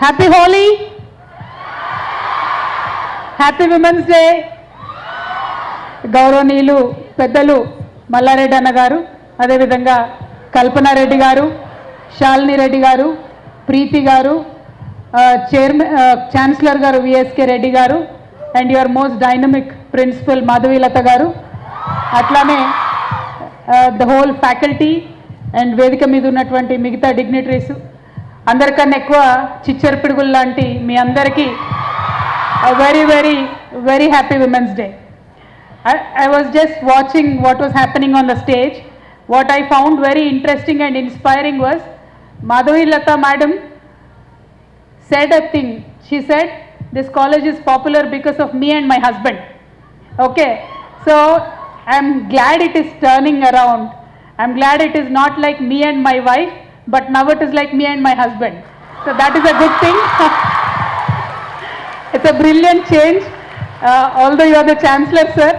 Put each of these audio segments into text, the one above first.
Happy Holi, happy women's day. గౌరవనీయులు పెద్దలు మల్లారెడ్డి అన్న గారు, అదేవిధంగా కల్పనారెడ్డి గారు, శాలిని రెడ్డి గారు, ప్రీతి గారు, చైర్మన్ ఛాన్సలర్ గారు విఎస్కే రెడ్డి గారు, and your most dynamic principal Madhavilatha గారు, అట్లానే ద హోల్ ఫ్యాకల్టీ అండ్ వేదిక మీద ఉన్నటువంటి మిగతా డిగ్నిటరీస్, అందరికన్నా ఎక్కువ చిచ్చర పిడుగులు లాంటి మీ అందరికీ very very very happy women's day. I was just watching what was happening on the stage. What I found very interesting and inspiring was Madhavi Lata madam said a thing. She said, this college is popular because of me and my husband. Okay, so I'm glad it is turning around. I'm glad it is not like me and my wife, but now it is like me and my husband. So that is a good thing. It's a brilliant change. Although you are the chancellor, sir,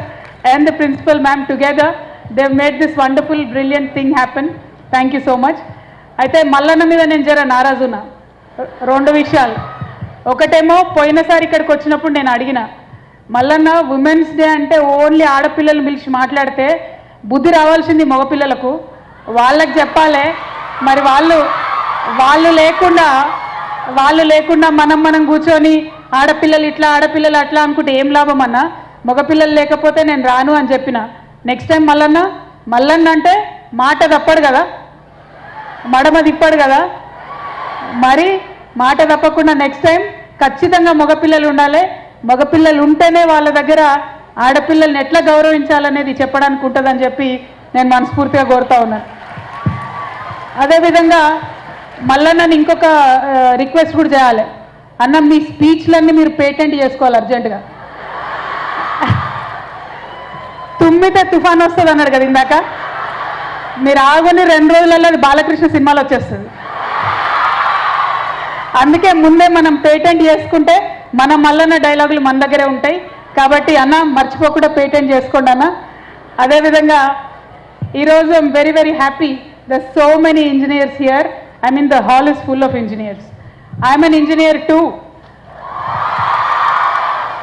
and the principal ma'am together, they've made this wonderful, brilliant thing happen. Thank you so much. అయితే మల్లన్న మీద నేను జర నారాజున్నా రెండు విషయాలు. ఒకటేమో పోయినసారి ఇక్కడికి వచ్చినప్పుడు నేను అడిగిన, మల్లన్న ఉమెన్స్ డే అంటే ఓన్లీ ఆడపిల్లలు పిలిచి మాట్లాడితే బుద్ధి రావాల్సింది మగపిల్లలకు, వాళ్ళకి చెప్పాలి. మరి వాళ్ళు లేకుండా మనం కూర్చొని ఆడపిల్లలు ఇట్లా ఆడపిల్లలు అట్లా అనుకుంటే ఏం లాభం అన్నా, మగపిల్లలు లేకపోతే నేను రాను అని చెప్పిన. నెక్స్ట్ టైం మల్లన్న అంటే మాట తప్పడు కదా, మడమ తిప్పాడు కదా, మరి మాట తప్పకుండా నెక్స్ట్ టైం ఖచ్చితంగా మగపిల్లలు ఉండాలి. మగపిల్లలు ఉంటేనే వాళ్ళ దగ్గర ఆడపిల్లల్ని ఎట్లా గౌరవించాలనేది చెప్పడానికి ఉంటుందని చెప్పి నేను మనస్ఫూర్తిగా కోరుతా ఉన్నాను. అదేవిధంగా మల్లన్నని ఇంకొక రిక్వెస్ట్ కూడా చేయాలి. అన్న, మీ స్పీచ్లన్నీ మీరు పేటెంట్ చేసుకోవాలి అర్జెంటుగా. తుమ్మితే తుఫాన్ వస్తుంది అన్నాడు కదా ఇందాక, మీరు ఆగుని 2 రోజులలో అది బాలకృష్ణ సినిమాలో వచ్చేస్తుంది. అందుకే ముందే మనం పేటెంట్ చేసుకుంటే మన మల్లన్న డైలాగులు మన దగ్గరే ఉంటాయి. కాబట్టి అన్న మర్చిపోకుండా పేటెంట్ చేసుకోండి అన్న. అదేవిధంగా ఈరోజు I'm very very happy, the so many engineers here. I mean the hall is full of engineers. I'm an engineer too.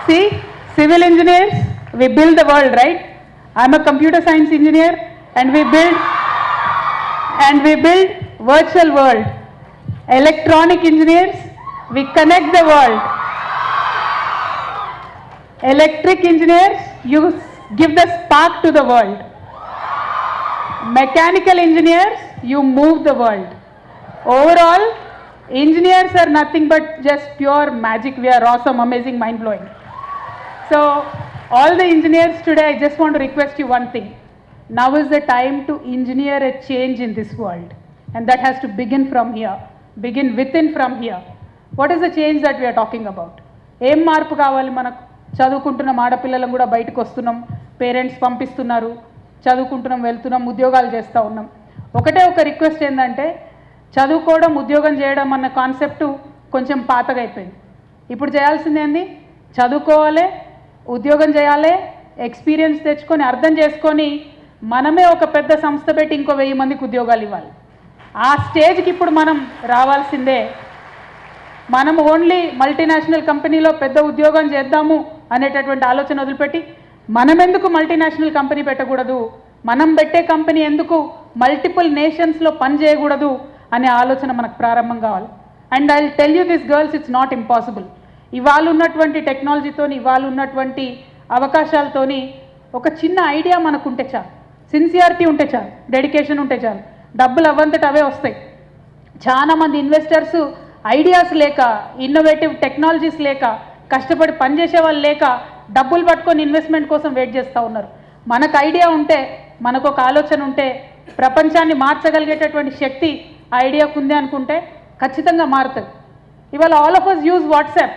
See, civil engineers, we build the world, right? I'm a computer science engineer and we build virtual world. Electronic engineers, we connect the world. Electric engineers, you give the spark to the world. Mechanical engineers, you move the world. Overall, engineers are nothing but just pure magic. We are awesome, amazing, mind-blowing. So all the engineers today, I just want to request you one thing. Now is the time to engineer a change in this world, and that has to begin from here, begin within from here. What is the change that we are talking about? ఏం మార్పు కావాలి మనకు? చదువుకుంటున్నాం, ఆడపిల్లలం కూడా బయటకు వస్తున్నాం, parents పంపిస్తున్నారు, చదువుకుంటున్నాం, వెళ్తున్నాం, ఉద్యోగాలు చేస్తూ ఉన్నాం. ఒకటే ఒక రిక్వెస్ట్ ఏంటంటే, చదువుకోవడం ఉద్యోగం చేయడం అన్న కాన్సెప్టు కొంచెం పాతగా అయిపోయింది. ఇప్పుడు చేయాల్సింది ఏంది? చదువుకోవాలి, ఉద్యోగం చేయాలి, ఎక్స్పీరియన్స్ తెచ్చుకొని అర్థం చేసుకొని మనమే ఒక పెద్ద సంస్థ పెట్టి ఇంకో 1000 మందికి ఉద్యోగాలు ఇవ్వాలి. ఆ స్టేజ్కి ఇప్పుడు మనం రావాల్సిందే. మనం ఓన్లీ మల్టీనేషనల్ కంపెనీలో పెద్ద ఉద్యోగం చేద్దాము అనేటటువంటి ఆలోచన వదిలిపెట్టి, మనం ఎందుకు మల్టీనేషనల్ కంపెనీ పెట్టకూడదు, మనం పెట్టే కంపెనీ ఎందుకు మల్టిపుల్ నేషన్స్లో పని చేయకూడదు అనే ఆలోచన మనకు ప్రారంభం కావాలి. And I will tell you this girls, it's not impossible. ఇవాళ ఉన్నటువంటి టెక్నాలజీతోని, ఇవాళ ఉన్నటువంటి అవకాశాలతోని ఒక చిన్న ఐడియా మనకుంటే చాలు, సిన్సియారిటీ ఉంటే చాలు, డెడికేషన్ ఉంటే చాలు, డబ్బులు అవ్వంతట అవే వస్తాయి. చాలామంది ఇన్వెస్టర్స్ ఐడియాస్ లేక, ఇన్నోవేటివ్ టెక్నాలజీస్ లేక, కష్టపడి పనిచేసే వాళ్ళు లేక డబ్బులు పట్టుకొని ఇన్వెస్ట్మెంట్ కోసం వెయిట్ చేస్తూ ఉన్నారు. మనకు ఐడియా ఉంటే, మనకు ఒక ఆలోచన ఉంటే, ప్రపంచాన్ని మార్చగలిగేటటువంటి శక్తి ఆ ఐడియాకు ఉంది అనుకుంటే ఖచ్చితంగా మారుతుంది. ఇవాళ all of us use WhatsApp.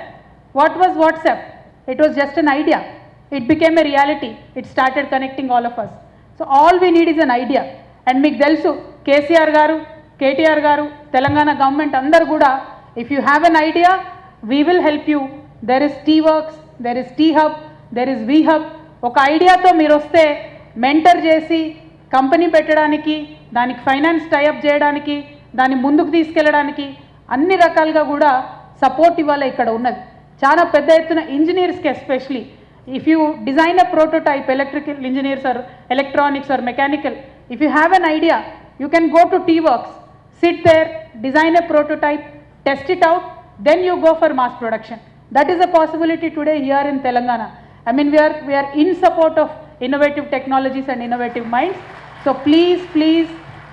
What was WhatsApp? It was just an idea. It became a reality. It started connecting all of us. So all we need is an idea. And మీకు తెలుసు, కేసీఆర్ గారు, కేటీఆర్ గారు, Telangana government అందరు కూడా, if you have an idea, we will help you. There is T works, there is T hub, there is we hub. ఒక ఐడియాతో మీరు వస్తే మెంటర్ చేసి కంపెనీ పెట్టడానికి, దానికి ఫైనాన్స్ టైఅప్ చేయడానికి, దాన్ని ముందుకు తీసుకెళ్ళడానికి అన్ని రకాలుగా కూడా సపోర్ట్ ఇవాళ ఇక్కడ ఉన్నది. చాలా పెద్ద ఎత్తున ఇంజనీర్స్కి especially if you design a prototype, electrical engineers or electronics or mechanical, if you have an idea, you can go to T-Works, sit there, design a prototype, test it out, then you go for mass production. That is a possibility today here in Telangana. I mean, we are in support of innovative technologies and innovative minds. So please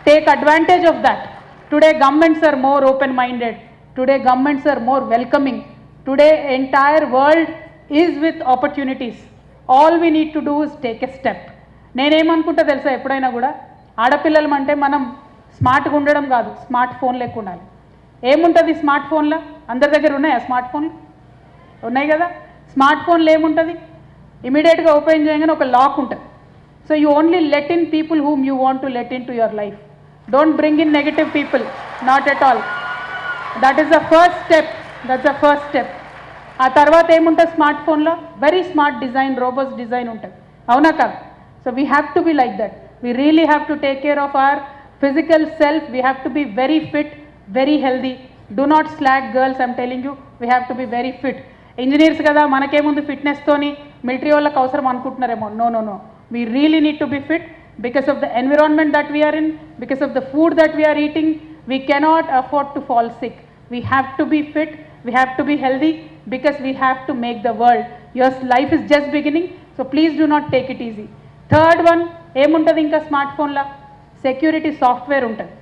take advantage of that. Today governments are more open-minded. Today governments are more welcoming. Today entire world is with opportunities. All we need to do is take a step. నేనేమనుకుంటా తెలుసా, ఎప్పుడైనా కూడా ఆడపిల్లలం అంటే మనం స్మార్ట్గా ఉండడం కాదు, smart phone లెక్క ఉండాలి. ఏముంటుంది స్మార్ట్ ఫోన్లో? అందరి దగ్గర ఉన్నాయా స్మార్ట్ ఫోన్లు? ఉన్నాయి కదా. స్మార్ట్ ఫోన్లో ఏముంటుంది? ఇమీడియట్గా ఓపెన్ చేయగానే ఒక లాక్ ఉంటుంది. So you only let in people whom you want to let in to your life. Don't bring in negative people, not at all. That is the first step. That's the first step. ఆ తర్వాత ఏముంటుంది smart ఫోన్లో? Very smart design, robots design ఉంటుంది, అవునా కాదు? So we have to be like that. We really have to take care of our physical self. We have to be very fit, very healthy. Do not slack girls, I'm telling you, we have to be very fit. Engineers కదా, మనకేముంది ఫిట్నెస్తోని, military వాళ్ళకి అవసరం అనుకుంటున్నారేమో. No no no, we really need to be fit because of the environment that we're in, because of the food that we're eating. We cannot afford to fall sick. We have to be fit, we have to be healthy because we have to make the world. Your life is just beginning, so please do not take it easy. Third one, ఏముంటుంది ఇంకా smart ఫోన్లో? Security software ఉంటుంది.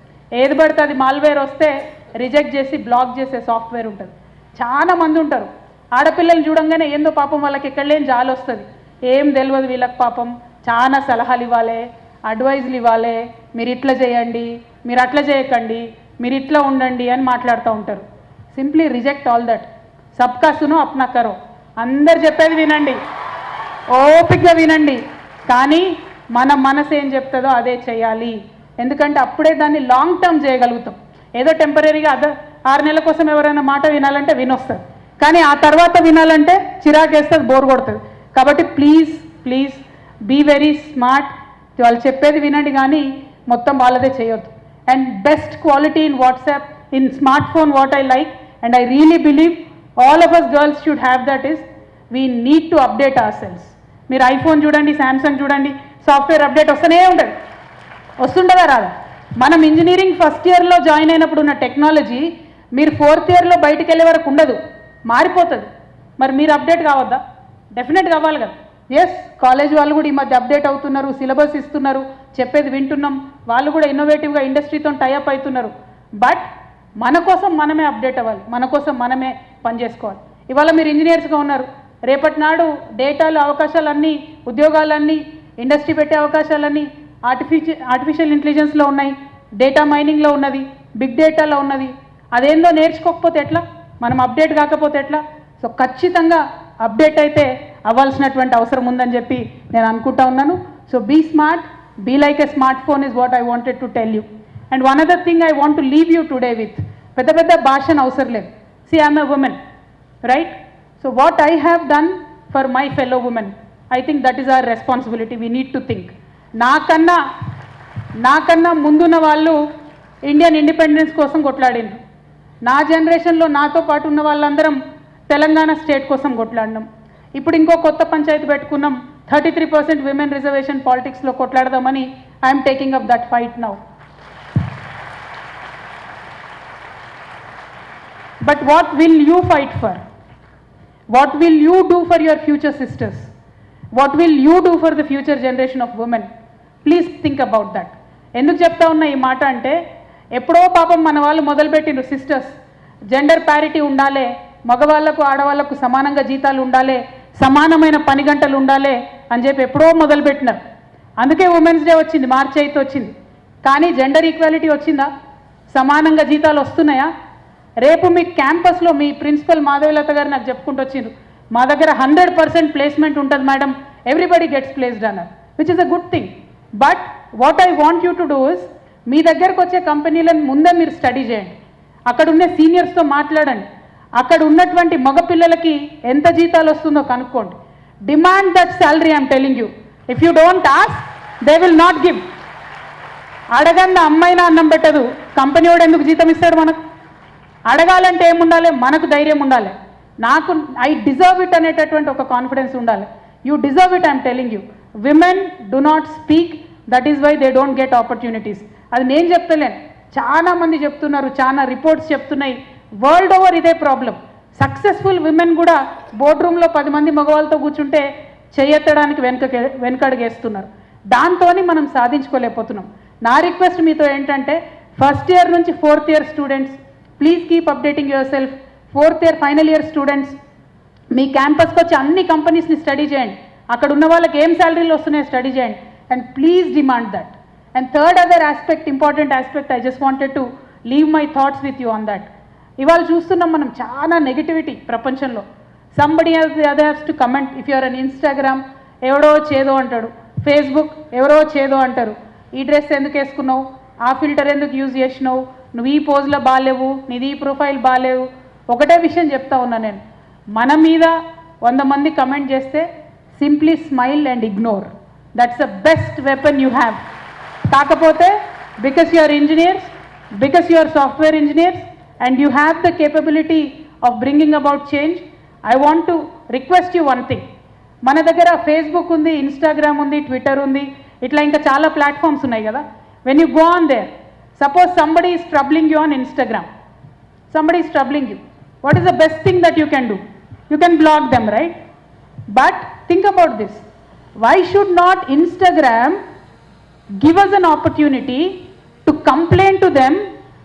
ఏది పడితే అది malware వస్తే reject చేసి black చేసే సాఫ్ట్వేర్ ఉంటుంది. చాలా మంది ఉంటారు, ఆడపిల్లలు చూడంగానే ఏందో పాపం వాళ్ళకి ఎక్కడ లేని జాలి వస్తుంది. ఏం తెలియదు వీళ్ళకి పాపం, చాలా సలహాలు ఇవ్వాలి, అడ్వైజ్లు ఇవ్వాలి. మీరు ఇట్లా చేయండి, మీరు అట్లా చేయకండి, మీరు ఇట్లా ఉండండి అని మాట్లాడుతూ ఉంటారు. Simply reject all that. సబ్కా సునో అప్నా కరో. అందరు చెప్పేది వినండి, ఓపికగా వినండి, కానీ మన మనసు ఏం చెప్తుందో అదే చేయాలి. ఎందుకంటే అప్పుడే దాన్ని లాంగ్ టర్మ్ చేయగలుగుతాం. ఏదో టెంపరీగా 6 నెలల కోసం ఎవరైనా మాట వినాలంటే వినొస్తుంది, కానీ ఆ తర్వాత వినాలంటే చిరాకేస్తుంది, బోర్ కొడుతుంది. కాబట్టి ప్లీజ్ బీ వెరీ స్మార్ట్. వాళ్ళు చెప్పేది వినండి, కానీ మొత్తం వాళ్ళదే చేయొద్దు. And best quality in WhatsApp, in smartphone, what I like and I really believe all of us girls should have that is, we need to update ourselves. మీరు iPhone చూడండి, Samsung చూడండి, సాఫ్ట్వేర్ అప్డేట్ వస్తూనే ఉంటుంది. వస్తుండదా రాదా? మనం engineering first ఇయర్లో join అయినప్పుడు ఉన్న టెక్నాలజీ మీరు 4th ఇయర్లో బయటకు వెళ్ళే వరకు ఉండదు, మారిపోతుంది. మరి మీరు అప్డేట్ కావద్దా? డెఫినెట్గా అవ్వాలి కదా. ఎస్, కాలేజ్ వాళ్ళు కూడా ఈ మధ్య అప్డేట్ అవుతున్నారు, సిలబస్ ఇస్తున్నారు, చెప్పేది వింటున్నాం. వాళ్ళు కూడా ఇన్నోవేటివ్గా ఇండస్ట్రీతో టైఅప్ అవుతున్నారు. బట్ మన కోసం మనమే అప్డేట్ అవ్వాలి, మన కోసం మనమే పనిచేసుకోవాలి. ఇవాళ మీరు ఇంజనీర్స్గా ఉన్నారు, రేపటి నాడు డేటాలు అవకాశాలన్నీ, ఉద్యోగాలన్నీ, ఇండస్ట్రీ పెట్టే అవకాశాలన్నీ ఆర్టిఫిషియల్ ఇంటెలిజెన్స్లో ఉన్నాయి, డేటా మైనింగ్లో ఉన్నది, బిగ్ డేటాలో ఉన్నది. అదేందో నేర్చుకోకపోతే ఎట్లా? మనం అప్డేట్ కాకపోతే ఎట్లా? సో ఖచ్చితంగా అప్డేట్ అయితే అవ్వాల్సినటువంటి అవసరం ఉందని చెప్పి నేను అనుకుంటా ఉన్నాను. So be smart, be like a smart phone is what I wanted to tell you. And one other thing I want to leave you today with, పెద్ద భాషను అవసరం లేదు. See, I am a woman, right? So what I have done for my fellow women, I think that is our responsibility. We need to think. నాకన్నా ముందున్న వాళ్ళు Indian independence కోసం కొట్లాడినారు. నా జనరేషన్లో నాతో పాటు ఉన్న వాళ్ళందరం తెలంగాణ స్టేట్ కోసం కొట్లాడినాం. ఇప్పుడు ఇంకో కొత్త పంచాయతీ పెట్టుకున్నాం, 33% విమెన్ రిజర్వేషన్ పాలిటిక్స్లో కొట్లాడదామని. I'm taking up that fight now. But what will you fight for? What will you do for your future sisters? What will you do for the future generation of women? Please think about that. ఎందుకు చెప్తా ఉన్నా ఈ మాట అంటే, ఎప్పుడో పాపం మన వాళ్ళు మొదలుపెట్టిండ్రు, సిస్టర్స్ జెండర్ ప్యారిటీ ఉండాలి, మగవాళ్లకు ఆడవాళ్లకు సమానంగా జీతాలు ఉండాలి, సమానమైన పని గంటలు ఉండాలి అని చెప్పి ఎప్పుడో మొదలుపెట్టినారు. అందుకే ఉమెన్స్ డే వచ్చింది, మార్చి 8 వచ్చింది. కానీ జెండర్ ఈక్వాలిటీ వచ్చిందా? సమానంగా జీతాలు వస్తున్నాయా? రేపు మీ క్యాంపస్లో మీ ప్రిన్సిపల్ మాధవీలత గారు నాకు చెప్పుకుంటూ వచ్చిండ్రు, మా దగ్గర 100% ప్లేస్మెంట్ ఉంటుంది మేడం, ఎవ్రీబడి గెట్స్ ప్లేస్డ్ అన్నారు, which is a good thing. But what I want you to do is, మీ దగ్గరకు వచ్చే కంపెనీలను ముందే మీరు స్టడీ చేయండి, అక్కడ ఉన్న సీనియర్స్తో మాట్లాడండి, అక్కడ ఉన్నటువంటి మగపిల్లలకి ఎంత జీతాలు వస్తుందో కనుక్కోండి. Demand that salary, I'm telling you. If you don't ask, they will not give. అడగండి, అమ్మాయినా అన్నం పెట్టదు, కంపెనీ వాడు ఎందుకు జీతం ఇస్తాడు మనకు? అడగాలంటే ఏముండాలి, మనకు ధైర్యం ఉండాలి. నాకు ఐ డిజర్వ్ ఇట్ అనేటటువంటి ఒక కాన్ఫిడెన్స్ ఉండాలి. You deserve it, I'm telling you. Women do not speak, that is why they don't get opportunities. అది నేను చెప్తలేను, చాలా మంది చెప్తున్నారు, చాలా రిపోర్ట్స్ చెప్తున్నాయి. వరల్డ్ ఓవర్ ఇదే ప్రాబ్లం. సక్సెస్ఫుల్ విమెన్ కూడా బోర్డ్ రూమ్లో 10 మంది మగవాళ్ళతో కూర్చుంటే చేయెత్తడానికి వెనకడుగేస్తున్నారు. దాంతో మనం సాధించుకోలేకపోతున్నాం. నా రిక్వెస్ట్ మీతో ఏంటంటే, ఫస్ట్ ఇయర్ నుంచి 4th year students, please keep updating yourself. 4th year final year students, మీ క్యాంపస్కి వచ్చి అన్ని కంపెనీస్ని స్టడీ చేయండి. అక్కడ ఉన్న వాళ్ళకి ఏం శాలరీలు వస్తున్నాయో స్టడీ చేయండి. And please demand that. And third other aspect, important aspect, I just wanted to leave my thoughts with you on that. ఇవాళ చూస్తున్నాం మనం చాలా నెగిటివిటీ ప్రపంచంలో. Somebody has to comment. If you're on Instagram, ఎవడో చేదో అంటాడు. Facebook, ఎవరో చేదో అంటారు. ఈ డ్రెస్ ఎందుకు వేసుకున్నావు, ఆ ఫిల్టర్ ఎందుకు యూజ్ చేసినావు, నువ్వు ఈ పోజ్లో బాగాలేవు, నీది ఈ ప్రొఫైల్ బాగాలేవు. ఒకటే విషయం చెప్తా ఉన్నా నేను, మన మీద 100 మంది కమెంట్ చేస్తే simply smile and ignore. That's the best weapon you have. కాకపోతే because you are engineers, because you are software engineers and you have the capability of bringing about change, I want to request you one thing. మన దగ్గర Facebook ఉంది, Instagram ఉంది, Twitter ఉంది, ఇట్లా ఇంకా చాలా platforms ఉన్నాయి కదా. When you go on their, suppose somebody is troubling you on Instagram, somebody is troubling you, what is the best thing that you can do? You can block them, right? But think about this, why should not Instagram give us an opportunity to complain to them,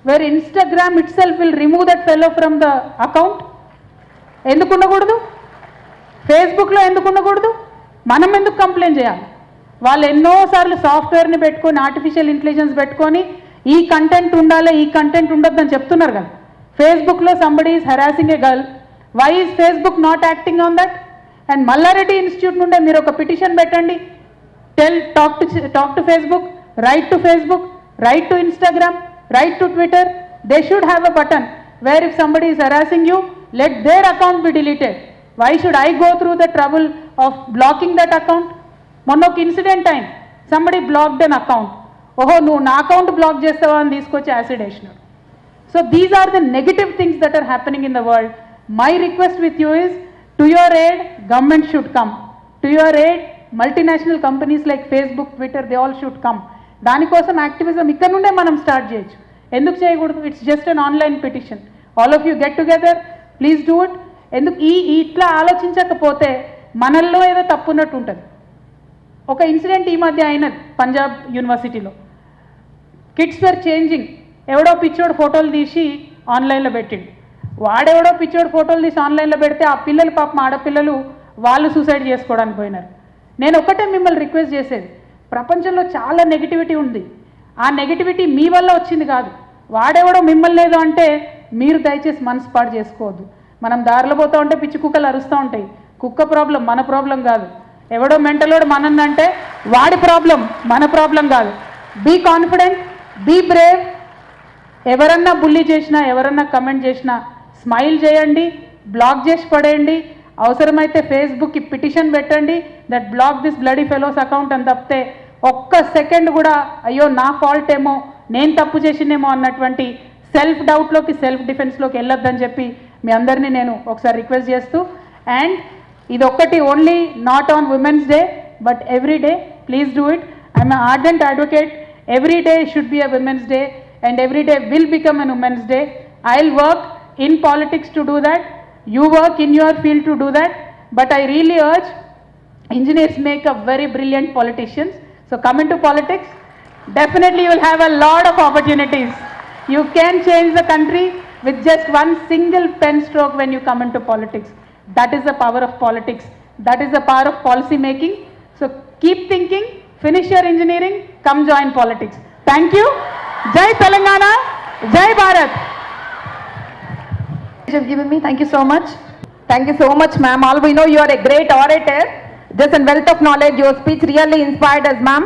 where Instagram itself will remove that fellow from the account? ఎందుకు ఉండకూడదు? ఫేస్బుక్లో ఎందుకు ఉండకూడదు? మనం ఎందుకు complaint చేయాలి? వాళ్ళు ఎన్నోసార్లు సాఫ్ట్వేర్ని పెట్టుకొని, ఆర్టిఫిషియల్ ఇంటెలిజెన్స్ పెట్టుకొని ఈ కంటెంట్ ఉండాలి, ఈ కంటెంట్ ఉండొద్దని చెప్తున్నారు కదా. ఫేస్బుక్లో somebody is harassing a girl, why is Facebook not acting on that? And Mallareddy institute నుండే మీరు ఒక పిటిషన్ పెట్టండి. Talk to Facebook, write to Facebook, write to Instagram, write to Twitter. They should have a button where if somebody is harassing you, let their account be deleted. Why should I go through the trouble of blocking that account? మొన్న ఒక incident time, somebody blocked an account. ఓహో, నువ్వు నా account block చేస్తావా అని తీసుకొచ్చి acid వేసినారు. So these are the negative things that are happening in the world. My request with you is, to your aid government should come, to your aid multinational companies like Facebook, Twitter, they all should come. దానికోసం activism ఇక్కడ నుండే మనం start చేయొచ్చు. ఎందుకు చేయకూడదు? It's just an online petition. All of you get together, please do it. ఎందుకు ఇట్లా ఆలోచించకపోతే మనల్లో ఏదో తప్పున్నట్టు ఉంటుంది. ఒక ఇన్సిడెంట్ ఈ మధ్య అయినది పంజాబ్ యూనివర్సిటీలో. కిడ్స్ వేర్ చేంజింగ్, ఎవడో పిచ్చోడు ఫోటోలు తీసి ఆన్లైన్లో పెట్టిండు. వాడెవడో పిచ్చోడు ఫోటోలు తీసి ఆన్లైన్లో పెడితే ఆ పిల్లలు, పాపం ఆడపిల్లలు, వాళ్ళు సూసైడ్ చేసుకోవడానికి పోయినారు. నేను ఒకటే మిమ్మల్ని రిక్వెస్ట్ చేసేది, ప్రపంచంలో చాలా నెగిటివిటీ ఉంది. ఆ నెగిటివిటీ మీ వల్ల వచ్చింది కాదు. వాడెవడో మిమ్మల్ని లేదు అంటే మీరు దయచేసి మనసు పాడు చేసుకోవద్దు. మనం దారిలో పోతూ ఉంటే పిచ్చి కుక్కలు అరుస్తూ ఉంటాయి. కుక్క ప్రాబ్లం, మన ప్రాబ్లం కాదు. ఎవడో మెంటలోడు మనన్నంటే వాడి ప్రాబ్లం, మన ప్రాబ్లం కాదు. Be confident, be brave. ఎవరన్నా బుల్లీ చేసినా, ఎవరన్నా కమెంట్ చేసినా స్మైల్ చేయండి, బ్లాక్ చేసి పడేయండి. అవసరమైతే ఫేస్బుక్కి పిటిషన్ పెట్టండి, that block this bloody fellows account అని తప్పితే ఒక్క సెకండ్ కూడా అయ్యో నా ఫాల్ట్ ఏమో, నేను తప్పు చేసిందేమో అన్నటువంటి సెల్ఫ్ డౌట్లోకి, సెల్ఫ్ డిఫెన్స్లోకి వెళ్ళొద్దని చెప్పి మీ అందరినీ నేను ఒకసారి రిక్వెస్ట్ చేస్తూ, అండ్ ఇది ఒక్కటి only not on women's day but every day, please do it. I'm an ardent advocate. Every day should be a women's day and every day will become an women's day. I'll work in politics to do that. You work in your field to do that. But I really urge, engineers make a very brilliant politicians. So come into politics. Definitely you will have a lot of opportunities. You can change the country with just one single pen stroke when you come into politics. That is the power of politics. That is the power of policy making. So keep thinking, finish your engineering, come join politics. Thank you. Jai Telangana, Jai Bharat. You've given me, thank you so much. Thank you so much, ma'am. All we know you are a great orator. Just a wealth of knowledge. Your speech really inspired us, ma'am.